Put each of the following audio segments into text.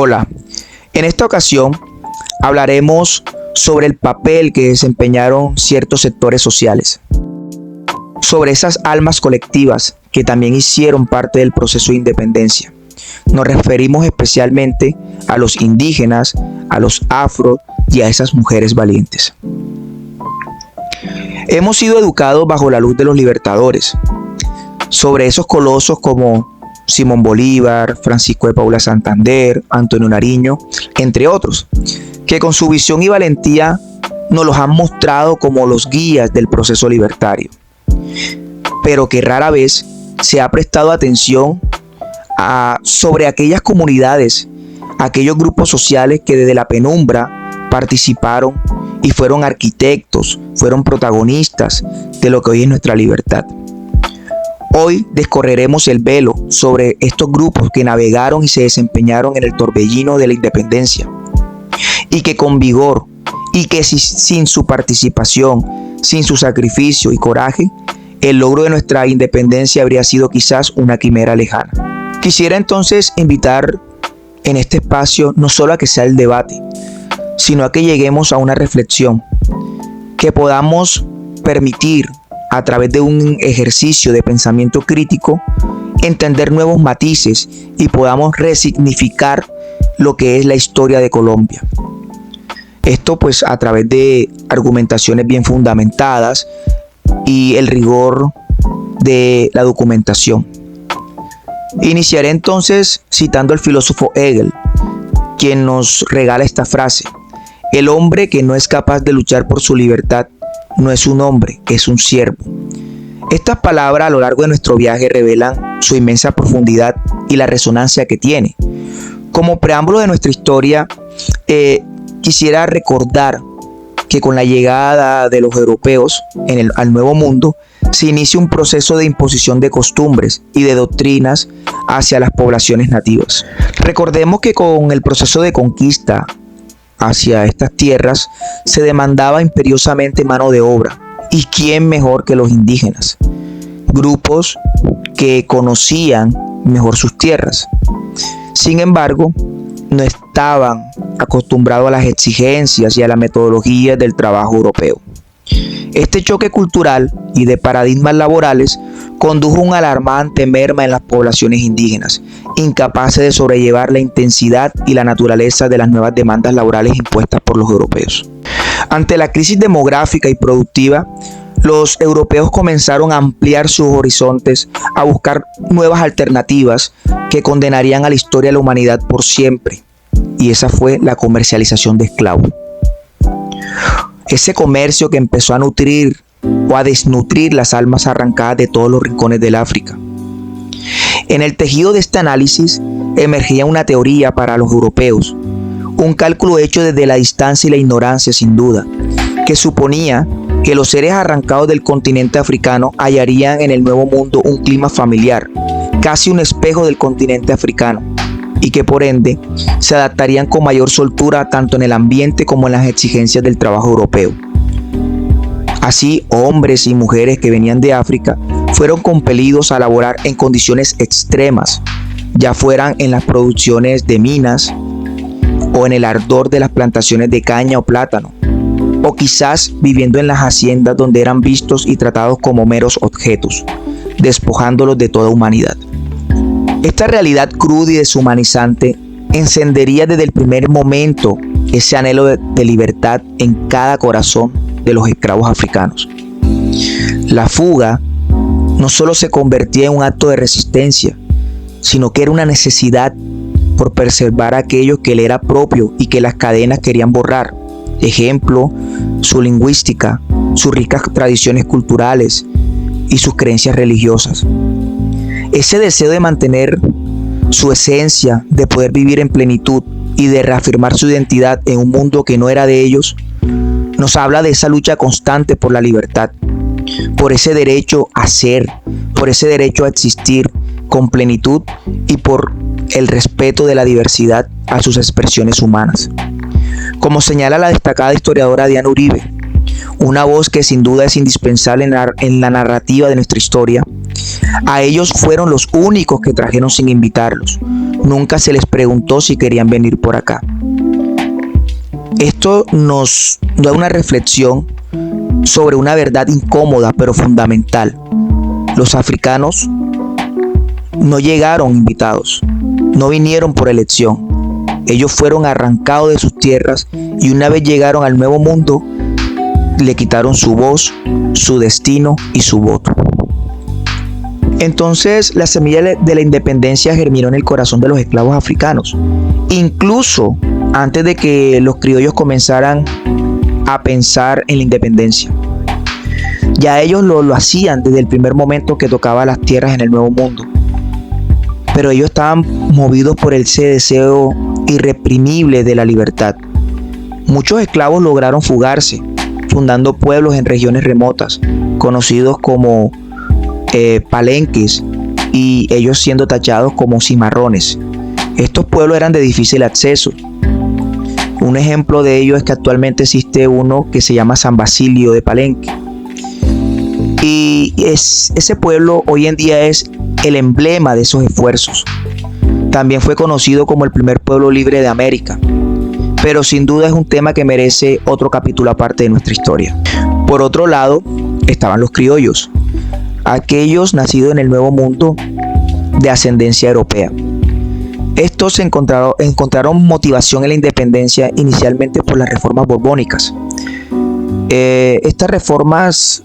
Hola, en esta ocasión hablaremos sobre el papel que desempeñaron ciertos sectores sociales, sobre esas almas colectivas que también hicieron parte del proceso de independencia. Nos referimos especialmente a los indígenas, a los afro y a esas mujeres valientes. Hemos sido educados bajo la luz de los libertadores, sobre esos colosos como Simón Bolívar, Francisco de Paula Santander, Antonio Nariño, entre otros, que con su visión y valentía nos los han mostrado como los guías del proceso libertario, pero que rara vez se ha prestado atención sobre aquellas comunidades, aquellos grupos sociales que desde la penumbra participaron y fueron arquitectos, fueron protagonistas de lo que hoy es nuestra libertad. Hoy descorreremos el velo sobre estos grupos que navegaron y se desempeñaron en el torbellino de la independencia y que con vigor y que sin su participación, sin su sacrificio y coraje, el logro de nuestra independencia habría sido quizás una quimera lejana. Quisiera entonces invitar en este espacio no solo a que sea el debate, sino a que lleguemos a una reflexión, que podamos permitir a través de un ejercicio de pensamiento crítico, entender nuevos matices y podamos resignificar lo que es la historia de Colombia. Esto pues a través de argumentaciones bien fundamentadas y el rigor de la documentación. Iniciaré entonces citando al filósofo Hegel, quien nos regala esta frase: el hombre que no es capaz de luchar por su libertad no es un hombre, es un siervo. Estas palabras a lo largo de nuestro viaje revelan su inmensa profundidad y la resonancia que tiene. Como preámbulo de nuestra historia, quisiera recordar que con la llegada de los europeos al Nuevo Mundo, se inicia un proceso de imposición de costumbres y de doctrinas hacia las poblaciones nativas. Recordemos que con el proceso de conquista hacia estas tierras se demandaba imperiosamente mano de obra, y quién mejor que los indígenas, grupos que conocían mejor sus tierras. Sin embargo, no estaban acostumbrados a las exigencias y a la metodología del trabajo europeo. Este choque cultural y de paradigmas laborales condujo a una alarmante merma en las poblaciones indígenas, incapaces de sobrellevar la intensidad y la naturaleza de las nuevas demandas laborales impuestas por los europeos. Ante la crisis demográfica y productiva, los europeos comenzaron a ampliar sus horizontes, a buscar nuevas alternativas que condenarían a la historia de la humanidad por siempre, y esa fue la comercialización de esclavos. Ese comercio que empezó a nutrir o a desnutrir las almas arrancadas de todos los rincones del África. En el tejido de este análisis emergía una teoría para los europeos, un cálculo hecho desde la distancia y la ignorancia sin duda, que suponía que los seres arrancados del continente africano hallarían en el Nuevo Mundo un clima familiar, casi un espejo del continente africano, y que por ende se adaptarían con mayor soltura tanto en el ambiente como en las exigencias del trabajo europeo. Así, hombres y mujeres que venían de África fueron compelidos a laborar en condiciones extremas, ya fueran en las producciones de minas o en el ardor de las plantaciones de caña o plátano, o quizás viviendo en las haciendas donde eran vistos y tratados como meros objetos, despojándolos de toda humanidad. Esta realidad cruda y deshumanizante encendería desde el primer momento ese anhelo de libertad en cada corazón de los esclavos africanos. La fuga no solo se convertía en un acto de resistencia, sino que era una necesidad por preservar aquello que le era propio y que las cadenas querían borrar. Ejemplo, su lingüística, sus ricas tradiciones culturales y sus creencias religiosas. Ese deseo de mantener su esencia, de poder vivir en plenitud y de reafirmar su identidad en un mundo que no era de ellos, nos habla de esa lucha constante por la libertad, por ese derecho a ser, por ese derecho a existir con plenitud y por el respeto de la diversidad a sus expresiones humanas. Como señala la destacada historiadora Diana Uribe, una voz que sin duda es indispensable en la narrativa de nuestra historia. A ellos fueron los únicos que trajeron sin invitarlos. Nunca se les preguntó si querían venir por acá. Esto nos da una reflexión sobre una verdad incómoda pero fundamental. Los africanos no llegaron invitados, no vinieron por elección. Ellos fueron arrancados de sus tierras y una vez llegaron al Nuevo Mundo, le quitaron su voz, su destino y su voto. Entonces la semilla de la independencia germinó en el corazón de los esclavos africanos, incluso antes de que los criollos comenzaran a pensar en la independencia. Ya ellos lo hacían desde el primer momento que tocaba las tierras en el Nuevo Mundo. Pero ellos estaban movidos por ese deseo irreprimible de la libertad. Muchos esclavos lograron fugarse, fundando pueblos en regiones remotas, conocidos como palenques, y ellos siendo tachados como cimarrones. Estos pueblos eran de difícil acceso. Un ejemplo de ello es que actualmente existe uno que se llama San Basilio de Palenque. Y ese pueblo hoy en día es el emblema de esos esfuerzos. También fue conocido como el primer pueblo libre de América. Pero sin duda es un tema que merece otro capítulo aparte de nuestra historia. Por otro lado, estaban los criollos, aquellos nacidos en el Nuevo Mundo de ascendencia europea. Estos encontraron motivación en la independencia inicialmente por las reformas borbónicas. Estas reformas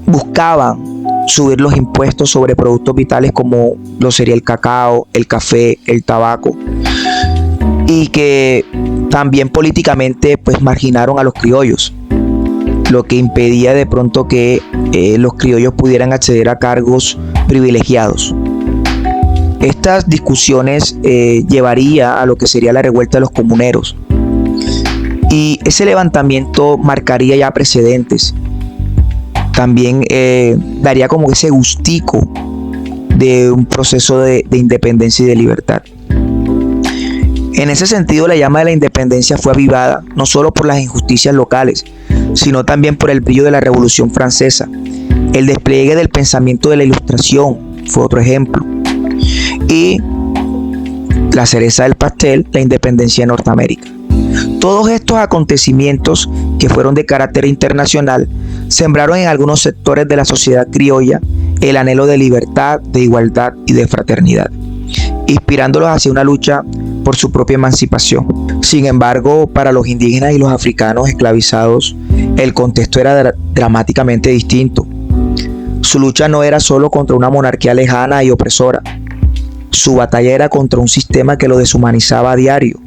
buscaban subir los impuestos sobre productos vitales como lo sería el cacao, el café, el tabaco, y que también políticamente pues marginaron a los criollos, lo que impedía de pronto que los criollos pudieran acceder a cargos privilegiados. Estas discusiones llevaría a lo que sería la revuelta de los comuneros, y ese levantamiento marcaría ya precedentes. También daría como ese gustico de un proceso de independencia y de libertad. En ese sentido, la llama de la independencia fue avivada no solo por las injusticias locales, sino también por el brillo de la Revolución Francesa. El despliegue del pensamiento de la Ilustración fue otro ejemplo. Y la cereza del pastel, la independencia de Norteamérica. Todos estos acontecimientos, que fueron de carácter internacional, sembraron en algunos sectores de la sociedad criolla el anhelo de libertad, de igualdad y de fraternidad, inspirándolos hacia una lucha por su propia emancipación. Sin embargo, para los indígenas y los africanos esclavizados, el contexto era dramáticamente distinto. Su lucha no era solo contra una monarquía lejana y opresora. Su batalla era contra un sistema que los deshumanizaba a diario,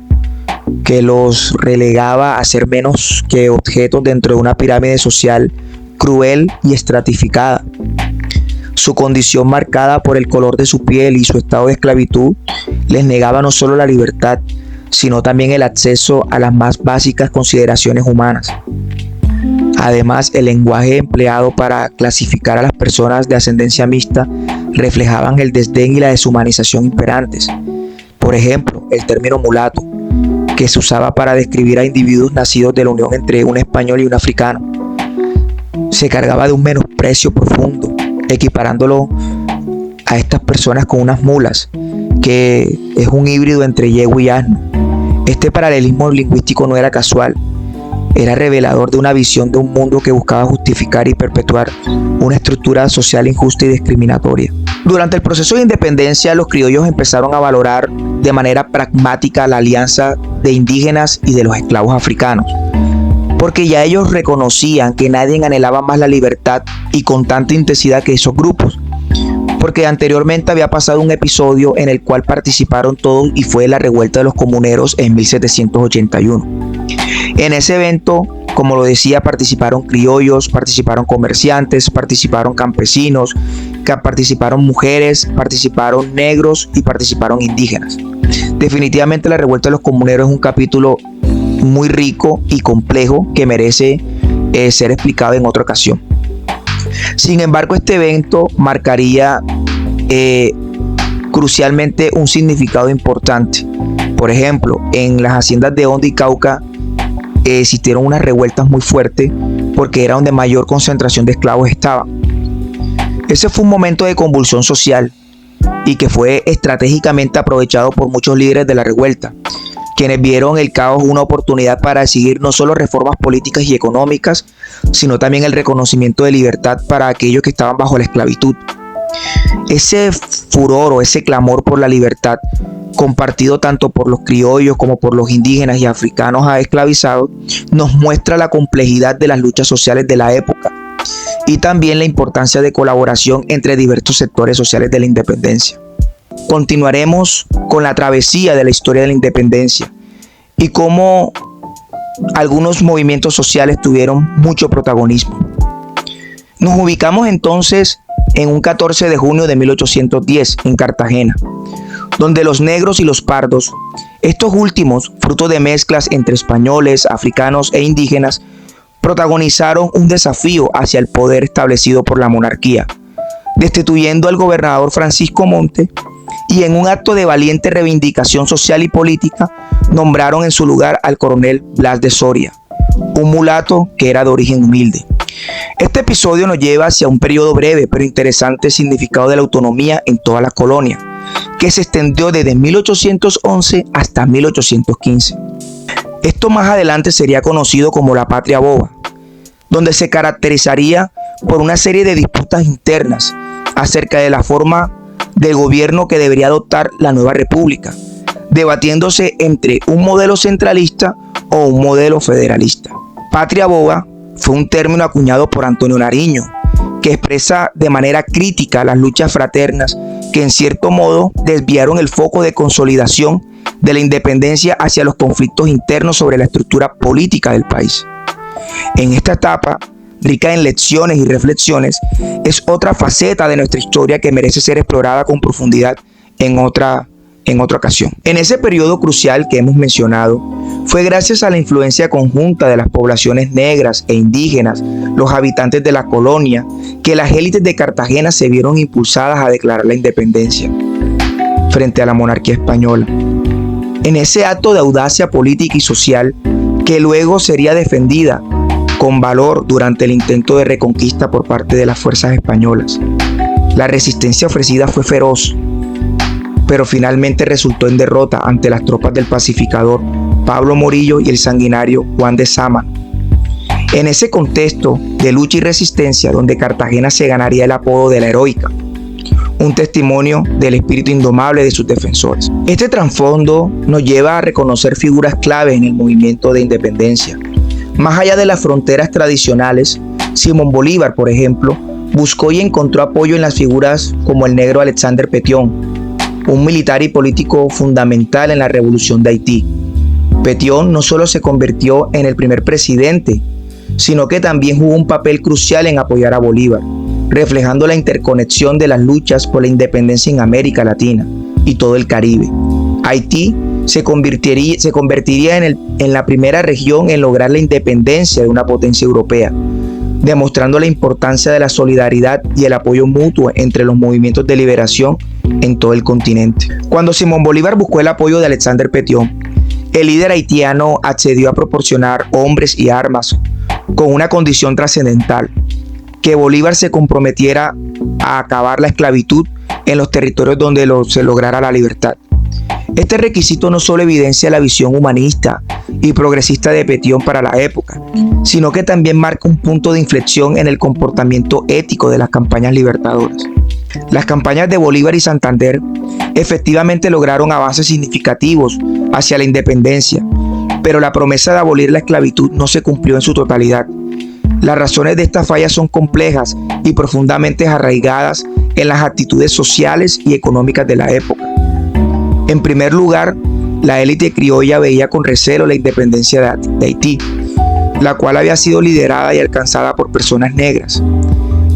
que los relegaba a ser menos que objetos dentro de una pirámide social cruel y estratificada. Su condición marcada por el color de su piel y su estado de esclavitud les negaba no solo la libertad, sino también el acceso a las más básicas consideraciones humanas. Además, el lenguaje empleado para clasificar a las personas de ascendencia mixta reflejaban el desdén y la deshumanización imperantes. Por ejemplo, el término mulato, que se usaba para describir a individuos nacidos de la unión entre un español y un africano, se cargaba de un menosprecio profundo, equiparándolo a estas personas con unas mulas, que es un híbrido entre yegua y asno. Este paralelismo lingüístico no era casual, era revelador de una visión de un mundo que buscaba justificar y perpetuar una estructura social injusta y discriminatoria. Durante el proceso de independencia, los criollos empezaron a valorar de manera pragmática la alianza de indígenas y de los esclavos africanos, porque ya ellos reconocían que nadie anhelaba más la libertad y con tanta intensidad que esos grupos, porque anteriormente había pasado un episodio en el cual participaron todos y fue la revuelta de los comuneros en 1781. En ese evento, como lo decía, participaron criollos, participaron comerciantes, participaron campesinos, participaron mujeres, participaron negros y participaron indígenas. Definitivamente la revuelta de los comuneros es un capítulo muy rico y complejo que merece ser explicado en otra ocasión. Sin embargo, este evento marcaría crucialmente un significado importante. Por ejemplo, en las haciendas de Honda y Cauca existieron unas revueltas muy fuertes porque era donde mayor concentración de esclavos estaba. Ese fue un momento de convulsión social y que fue estratégicamente aprovechado por muchos líderes de la revuelta, quienes vieron el caos una oportunidad para exigir no solo reformas políticas y económicas, sino también el reconocimiento de libertad para aquellos que estaban bajo la esclavitud. Ese furor o ese clamor por la libertad, compartido tanto por los criollos como por los indígenas y africanos esclavizados, nos muestra la complejidad de las luchas sociales de la época y también la importancia de colaboración entre diversos sectores sociales de la independencia. Continuaremos con la travesía de la historia de la independencia y cómo algunos movimientos sociales tuvieron mucho protagonismo. Nos ubicamos entonces en un 14 de junio de 1810 en Cartagena, donde los negros y los pardos, estos últimos fruto de mezclas entre españoles, africanos e indígenas, protagonizaron un desafío hacia el poder establecido por la monarquía, destituyendo al gobernador Francisco Monte, y en un acto de valiente reivindicación social y política nombraron en su lugar al coronel Blas de Soria, un mulato que era de origen humilde. Este episodio nos lleva hacia un periodo breve pero interesante significado de la autonomía en toda la colonia, que se extendió desde 1811 hasta 1815. Esto más adelante sería conocido como la Patria Boba, donde se caracterizaría por una serie de disputas internas acerca de la forma del gobierno que debería adoptar la nueva república, debatiéndose entre un modelo centralista o un modelo federalista. Patria Boba fue un término acuñado por Antonio Nariño, que expresa de manera crítica las luchas fraternas que en cierto modo desviaron el foco de consolidación de la independencia hacia los conflictos internos sobre la estructura política del país. En esta etapa, rica en lecciones y reflexiones, es otra faceta de nuestra historia que merece ser explorada con profundidad en otra ocasión. En ese periodo crucial que hemos mencionado, fue gracias a la influencia conjunta de las poblaciones negras e indígenas, los habitantes de la colonia, que las élites de Cartagena se vieron impulsadas a declarar la independencia frente a la monarquía española. En ese acto de audacia política y social, que luego sería defendida con valor durante el intento de reconquista por parte de las fuerzas españolas. La resistencia ofrecida fue feroz, pero finalmente resultó en derrota ante las tropas del pacificador Pablo Morillo y el sanguinario Juan de Sámano. En ese contexto de lucha y resistencia donde Cartagena se ganaría el apodo de la heroica, un testimonio del espíritu indomable de sus defensores. Este trasfondo nos lleva a reconocer figuras clave en el movimiento de independencia. Más allá de las fronteras tradicionales, Simón Bolívar, por ejemplo, buscó y encontró apoyo en las figuras como el negro Alexander Pétion, un militar y político fundamental en la Revolución de Haití. Pétion no solo se convirtió en el primer presidente, sino que también jugó un papel crucial en apoyar a Bolívar, reflejando la interconexión de las luchas por la independencia en América Latina y todo el Caribe. Haití se convertiría en la primera región en lograr la independencia de una potencia europea, demostrando la importancia de la solidaridad y el apoyo mutuo entre los movimientos de liberación en todo el continente. Cuando Simón Bolívar buscó el apoyo de Alexander Pétion, el líder haitiano accedió a proporcionar hombres y armas con una condición trascendental: que Bolívar se comprometiera a acabar la esclavitud en los territorios donde se lograra la libertad. Este requisito no solo evidencia la visión humanista y progresista de Pétion para la época, sino que también marca un punto de inflexión en el comportamiento ético de las campañas libertadoras. Las campañas de Bolívar y Santander efectivamente lograron avances significativos hacia la independencia, pero la promesa de abolir la esclavitud no se cumplió en su totalidad. Las razones de estas fallas son complejas y profundamente arraigadas en las actitudes sociales y económicas de la época. En primer lugar, la élite criolla veía con recelo la independencia de Haití, la cual había sido liderada y alcanzada por personas negras.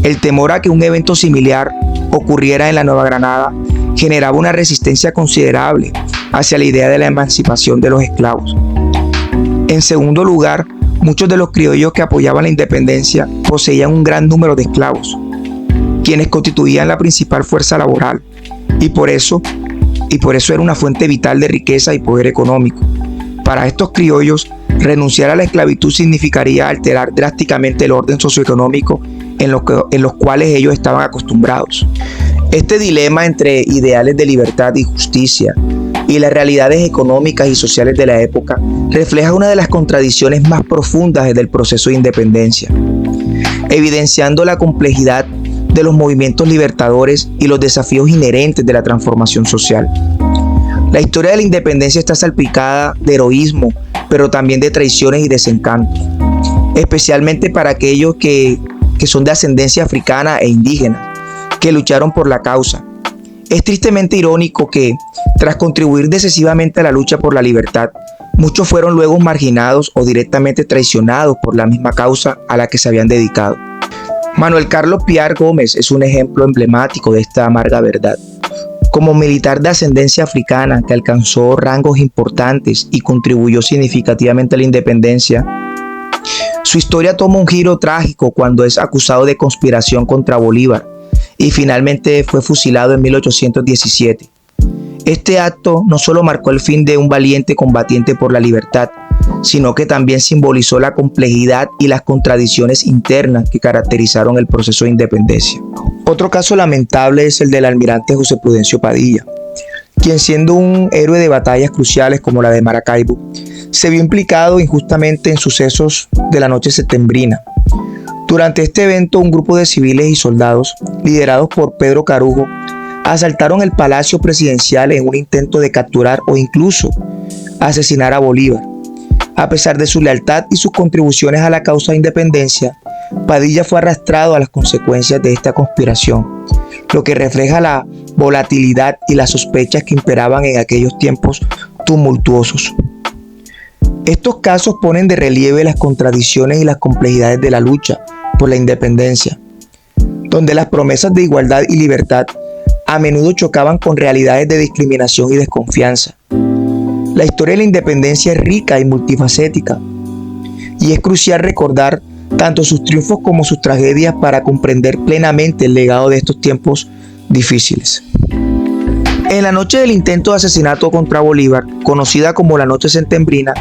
El temor a que un evento similar ocurriera en la Nueva Granada generaba una resistencia considerable hacia la idea de la emancipación de los esclavos. En segundo lugar, muchos de los criollos que apoyaban la independencia poseían un gran número de esclavos, quienes constituían la principal fuerza laboral, y por eso era una fuente vital de riqueza y poder económico. Para estos criollos, Renunciar a la esclavitud significaría alterar drásticamente el orden socioeconómico en los cuales ellos estaban acostumbrados. Este dilema entre ideales de libertad y justicia y las realidades económicas y sociales de la época refleja una de las contradicciones más profundas del proceso de independencia, evidenciando la complejidad de los movimientos libertadores y los desafíos inherentes de la transformación social. La historia de la independencia está salpicada de heroísmo, pero también de traiciones y desencantos, especialmente para aquellos que son de ascendencia africana e indígena, que lucharon por la causa. Es tristemente irónico que, tras contribuir decisivamente a la lucha por la libertad, muchos fueron luego marginados o directamente traicionados por la misma causa a la que se habían dedicado. Manuel Carlos Piar Gómez es un ejemplo emblemático de esta amarga verdad. Como militar de ascendencia africana que alcanzó rangos importantes y contribuyó significativamente a la independencia, su historia toma un giro trágico cuando es acusado de conspiración contra Bolívar y finalmente fue fusilado en 1817. Este acto no solo marcó el fin de un valiente combatiente por la libertad, sino que también simbolizó la complejidad y las contradicciones internas que caracterizaron el proceso de independencia. Otro caso lamentable es el del almirante José Prudencio Padilla, quien, siendo un héroe de batallas cruciales como la de Maracaibo, se vio implicado injustamente en sucesos de la noche septembrina. Durante este evento, un grupo de civiles y soldados, liderados por Pedro Carujo, asaltaron el Palacio Presidencial en un intento de capturar o incluso asesinar a Bolívar. A pesar de su lealtad y sus contribuciones a la causa de independencia, Padilla fue arrastrado a las consecuencias de esta conspiración, lo que refleja la volatilidad y las sospechas que imperaban en aquellos tiempos tumultuosos. Estos casos ponen de relieve las contradicciones y las complejidades de la lucha por la independencia, donde las promesas de igualdad y libertad a menudo chocaban con realidades de discriminación y desconfianza. La historia de la independencia es rica y multifacética, y es crucial recordar tanto sus triunfos como sus tragedias para comprender plenamente el legado de estos tiempos difíciles. En la noche del intento de asesinato contra Bolívar, conocida como la Noche Septembrina,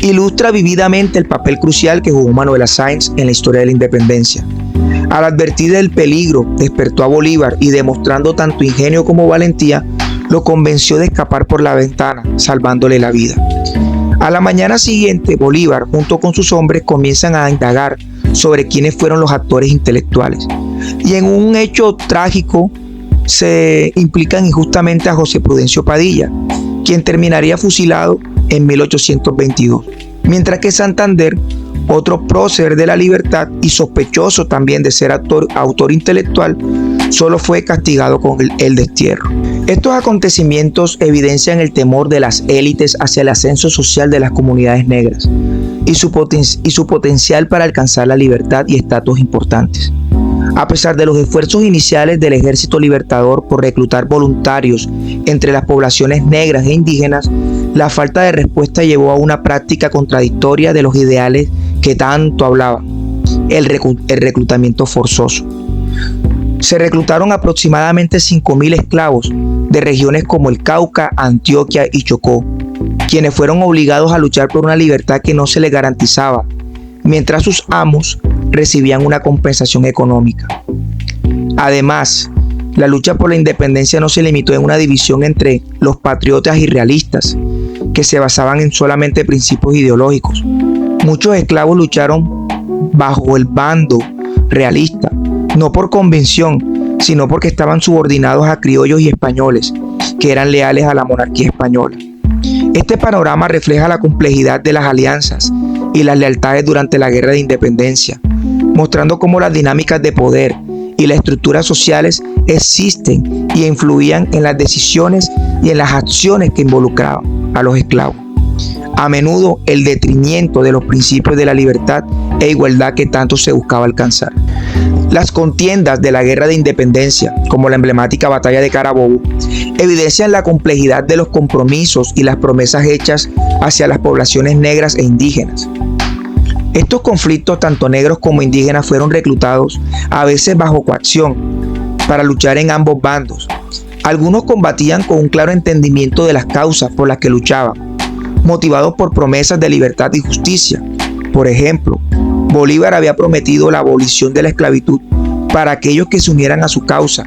ilustra vividamente el papel crucial que jugó Manuela Sáenz en la historia de la independencia. Al advertir del peligro, despertó a Bolívar y, demostrando tanto ingenio como valentía, lo convenció de escapar por la ventana, salvándole la vida. A la mañana siguiente, Bolívar, junto con sus hombres, comienzan a indagar sobre quiénes fueron los actores intelectuales. Y en un hecho trágico, se implican injustamente a José Prudencio Padilla, quien terminaría fusilado en 1822. Mientras que Santander, otro prócer de la libertad y sospechoso también de ser autor intelectual, solo fue castigado con el destierro. Estos acontecimientos evidencian el temor de las élites hacia el ascenso social de las comunidades negras y su potencial para alcanzar la libertad y estatus importantes. A pesar de los esfuerzos iniciales del Ejército Libertador por reclutar voluntarios entre las poblaciones negras e indígenas, la falta de respuesta llevó a una práctica contradictoria de los ideales que tanto hablaban: el reclutamiento forzoso. Se reclutaron aproximadamente 5.000 esclavos de regiones como el Cauca, Antioquia y Chocó, quienes fueron obligados a luchar por una libertad que no se les garantizaba, mientras sus amos recibían una compensación económica. Además, la lucha por la independencia no se limitó en una división entre los patriotas y realistas, que se basaban en solamente principios ideológicos. Muchos esclavos lucharon bajo el bando realista, no por convicción, sino porque estaban subordinados a criollos y españoles, que eran leales a la monarquía española. Este panorama refleja la complejidad de las alianzas y las lealtades durante la Guerra de Independencia, mostrando cómo las dinámicas de poder y las estructuras sociales existen y influían en las decisiones y en las acciones que involucraban a los esclavos. A menudo el detrimento de los principios de la libertad e igualdad que tanto se buscaba alcanzar. Las contiendas de la Guerra de Independencia, como la emblemática Batalla de Carabobo, evidencian la complejidad de los compromisos y las promesas hechas hacia las poblaciones negras e indígenas. Estos conflictos, tanto negros como indígenas, fueron reclutados, a veces bajo coacción, para luchar en ambos bandos. Algunos combatían con un claro entendimiento de las causas por las que luchaban. motivados por promesas de libertad y justicia. Por ejemplo, Bolívar había prometido la abolición de la esclavitud para aquellos que se unieran a su causa,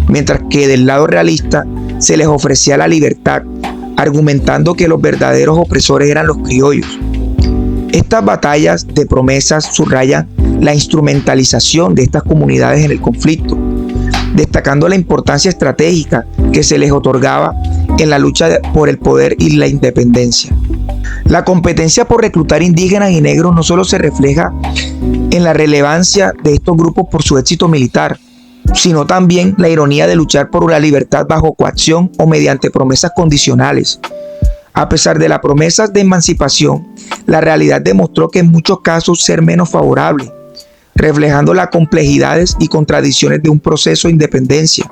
mientras que del lado realista se les ofrecía la libertad, argumentando que los verdaderos opresores eran los criollos. Estas batallas de promesas subrayan la instrumentalización de estas comunidades en el conflicto, destacando la importancia estratégica que se les otorgaba en la lucha por el poder y la independencia. La competencia por reclutar indígenas y negros no solo se refleja en la relevancia de estos grupos por su éxito militar, sino también la ironía de luchar por la libertad bajo coacción o mediante promesas condicionales. A pesar de las promesas de emancipación, la realidad demostró que en muchos casos ser menos favorable, reflejando las complejidades y contradicciones de un proceso de independencia,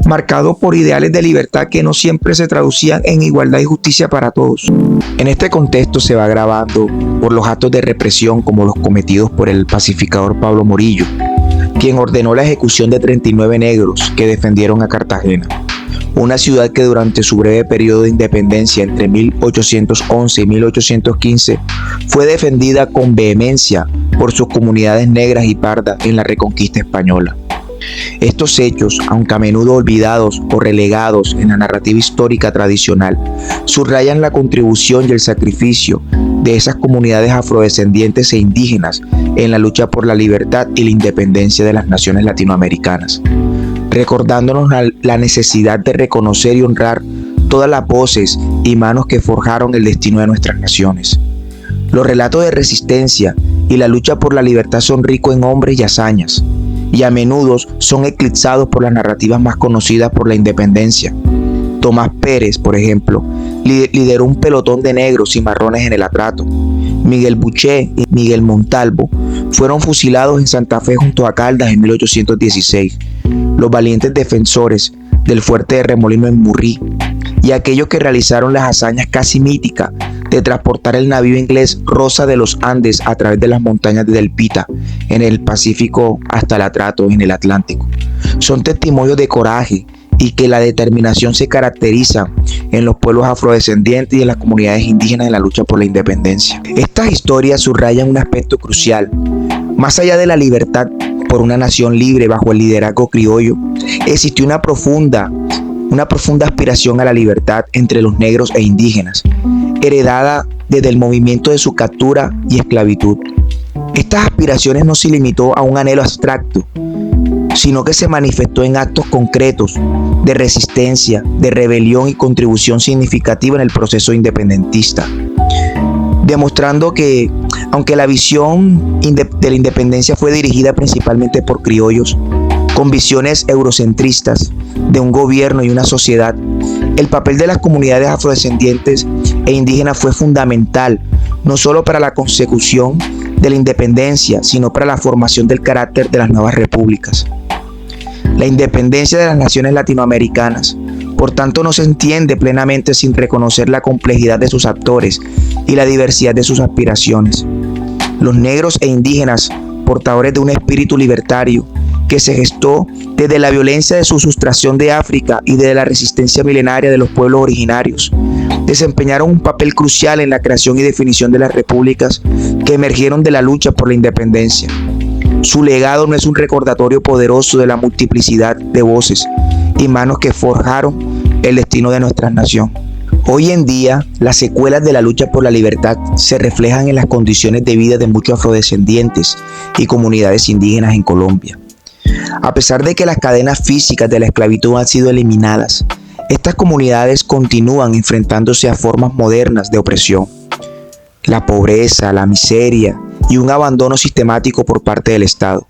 marcado por ideales de libertad que no siempre se traducían en igualdad y justicia para todos. En este contexto se va agravando por los actos de represión como los cometidos por el pacificador Pablo Morillo, quien ordenó la ejecución de 39 negros que defendieron a Cartagena, una ciudad que durante su breve periodo de independencia entre 1811 y 1815 fue defendida con vehemencia por sus comunidades negras y pardas en la reconquista española. Estos hechos, aunque a menudo olvidados o relegados en la narrativa histórica tradicional, subrayan la contribución y el sacrificio de esas comunidades afrodescendientes e indígenas en la lucha por la libertad y la independencia de las naciones latinoamericanas, recordándonos la necesidad de reconocer y honrar todas las voces y manos que forjaron el destino de nuestras naciones. Los relatos de resistencia y la lucha por la libertad son ricos en hombres y hazañas, y a menudo son eclipsados por las narrativas más conocidas por la independencia. Tomás Pérez, por ejemplo, lideró un pelotón de negros y marrones en el Atrato. Miguel Buché y Miguel Montalvo fueron fusilados en Santa Fe junto a Caldas en 1816. Los valientes defensores del fuerte de Remolino en Murrí y aquellos que realizaron las hazañas casi míticas de transportar el navío inglés Rosa de los Andes a través de las montañas de Del Pita en el Pacífico hasta el Atrato en el Atlántico. Son testimonios de coraje y que la determinación se caracteriza en los pueblos afrodescendientes y en las comunidades indígenas en la lucha por la independencia. Estas historias subrayan un aspecto crucial. Más allá de la libertad por una nación libre bajo el liderazgo criollo, existió una profunda aspiración a la libertad entre los negros e indígenas, heredada desde el movimiento de su captura y esclavitud. Estas aspiraciones no se limitó a un anhelo abstracto, sino que se manifestó en actos concretos de resistencia, de rebelión y contribución significativa en el proceso independentista, demostrando que, aunque la visión de la independencia fue dirigida principalmente por criollos, con visiones eurocentristas de un gobierno y una sociedad, el papel de las comunidades afrodescendientes e indígenas fue fundamental, no solo para la consecución de la independencia, sino para la formación del carácter de las nuevas repúblicas. La independencia de las naciones latinoamericanas, por tanto, no se entiende plenamente sin reconocer la complejidad de sus actores y la diversidad de sus aspiraciones. Los negros e indígenas, portadores de un espíritu libertario que se gestó desde la violencia de su sustracción de África y de la resistencia milenaria de los pueblos originarios, desempeñaron un papel crucial en la creación y definición de las repúblicas que emergieron de la lucha por la independencia. Su legado no es un recordatorio poderoso de la multiplicidad de voces y manos que forjaron el destino de nuestra nación. Hoy en día, las secuelas de la lucha por la libertad se reflejan en las condiciones de vida de muchos afrodescendientes y comunidades indígenas en Colombia. A pesar de que las cadenas físicas de la esclavitud han sido eliminadas, estas comunidades continúan enfrentándose a formas modernas de opresión. La pobreza, la miseria y un abandono sistemático por parte del Estado.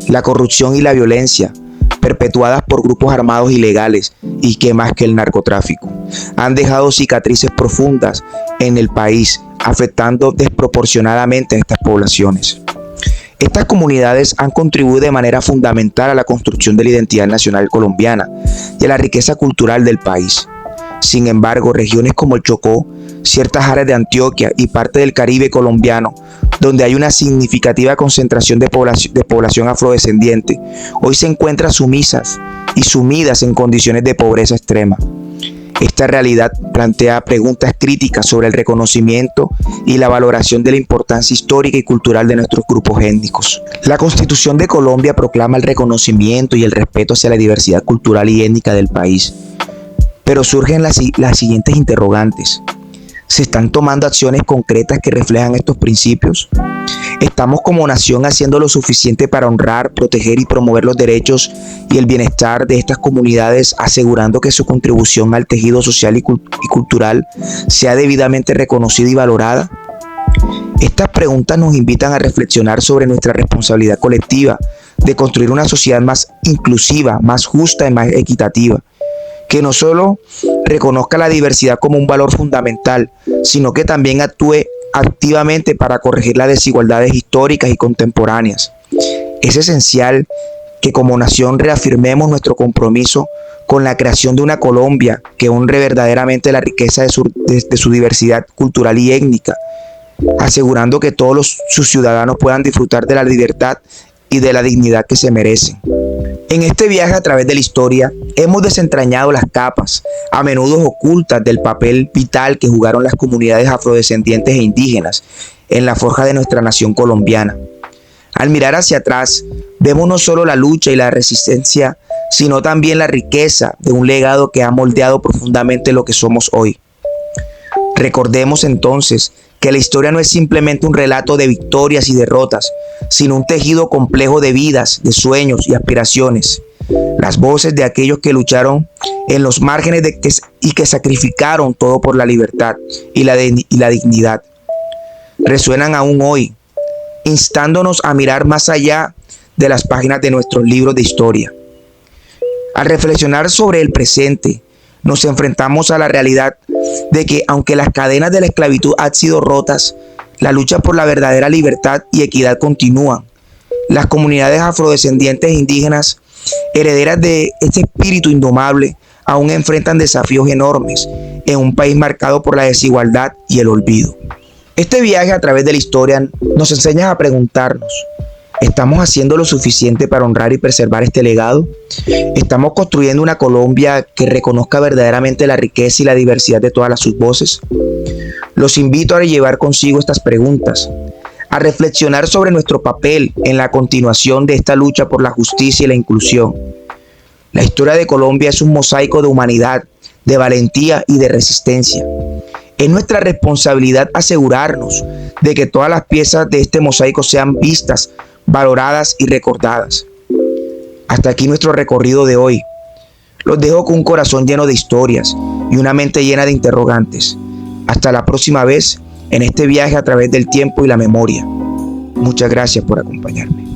La corrupción y la violencia, perpetuadas por grupos armados ilegales y que más que el narcotráfico, han dejado cicatrices profundas en el país, afectando desproporcionadamente a estas poblaciones. Estas comunidades han contribuido de manera fundamental a la construcción de la identidad nacional colombiana y a la riqueza cultural del país. Sin embargo, regiones como el Chocó, ciertas áreas de Antioquia y parte del Caribe colombiano, donde hay una significativa concentración de población afrodescendiente, hoy se encuentran sumisas y sumidas en condiciones de pobreza extrema. Esta realidad plantea preguntas críticas sobre el reconocimiento y la valoración de la importancia histórica y cultural de nuestros grupos étnicos. La Constitución de Colombia proclama el reconocimiento y el respeto hacia la diversidad cultural y étnica del país. Pero surgen las siguientes interrogantes. ¿Se están tomando acciones concretas que reflejan estos principios? ¿Estamos como nación haciendo lo suficiente para honrar, proteger y promover los derechos y el bienestar de estas comunidades, asegurando que su contribución al tejido social y cultural sea debidamente reconocida y valorada? Estas preguntas nos invitan a reflexionar sobre nuestra responsabilidad colectiva de construir una sociedad más inclusiva, más justa y más equitativa, que no solo reconozca la diversidad como un valor fundamental, sino que también actúe activamente para corregir las desigualdades históricas y contemporáneas. Es esencial que como nación reafirmemos nuestro compromiso con la creación de una Colombia que honre verdaderamente la riqueza de su diversidad cultural y étnica, asegurando que todos sus ciudadanos puedan disfrutar de la libertad y de la dignidad que se merecen. En este viaje a través de la historia, hemos desentrañado las capas, a menudo ocultas, del papel vital que jugaron las comunidades afrodescendientes e indígenas en la forja de nuestra nación colombiana. Al mirar hacia atrás, vemos no solo la lucha y la resistencia, sino también la riqueza de un legado que ha moldeado profundamente lo que somos hoy. Recordemos entonces que la historia no es simplemente un relato de victorias y derrotas, sino un tejido complejo de vidas, de sueños y aspiraciones. Las voces de aquellos que lucharon en los márgenes y que sacrificaron todo por la libertad y la dignidad resuenan aún hoy, instándonos a mirar más allá de las páginas de nuestros libros de historia. Al reflexionar sobre el presente, nos enfrentamos a la realidad de que, aunque las cadenas de la esclavitud han sido rotas, la lucha por la verdadera libertad y equidad continúa. Las comunidades afrodescendientes e indígenas, herederas de este espíritu indomable, aún enfrentan desafíos enormes en un país marcado por la desigualdad y el olvido. Este viaje a través de la historia nos enseña a preguntarnos: ¿estamos haciendo lo suficiente para honrar y preservar este legado? ¿Estamos construyendo una Colombia que reconozca verdaderamente la riqueza y la diversidad de todas sus voces? Los invito a llevar consigo estas preguntas, a reflexionar sobre nuestro papel en la continuación de esta lucha por la justicia y la inclusión. La historia de Colombia es un mosaico de humanidad, de valentía y de resistencia. Es nuestra responsabilidad asegurarnos de que todas las piezas de este mosaico sean vistas, valoradas y recordadas. Hasta aquí nuestro recorrido de hoy. Los dejo con un corazón lleno de historias y una mente llena de interrogantes. Hasta la próxima vez en este viaje a través del tiempo y la memoria. Muchas gracias por acompañarme.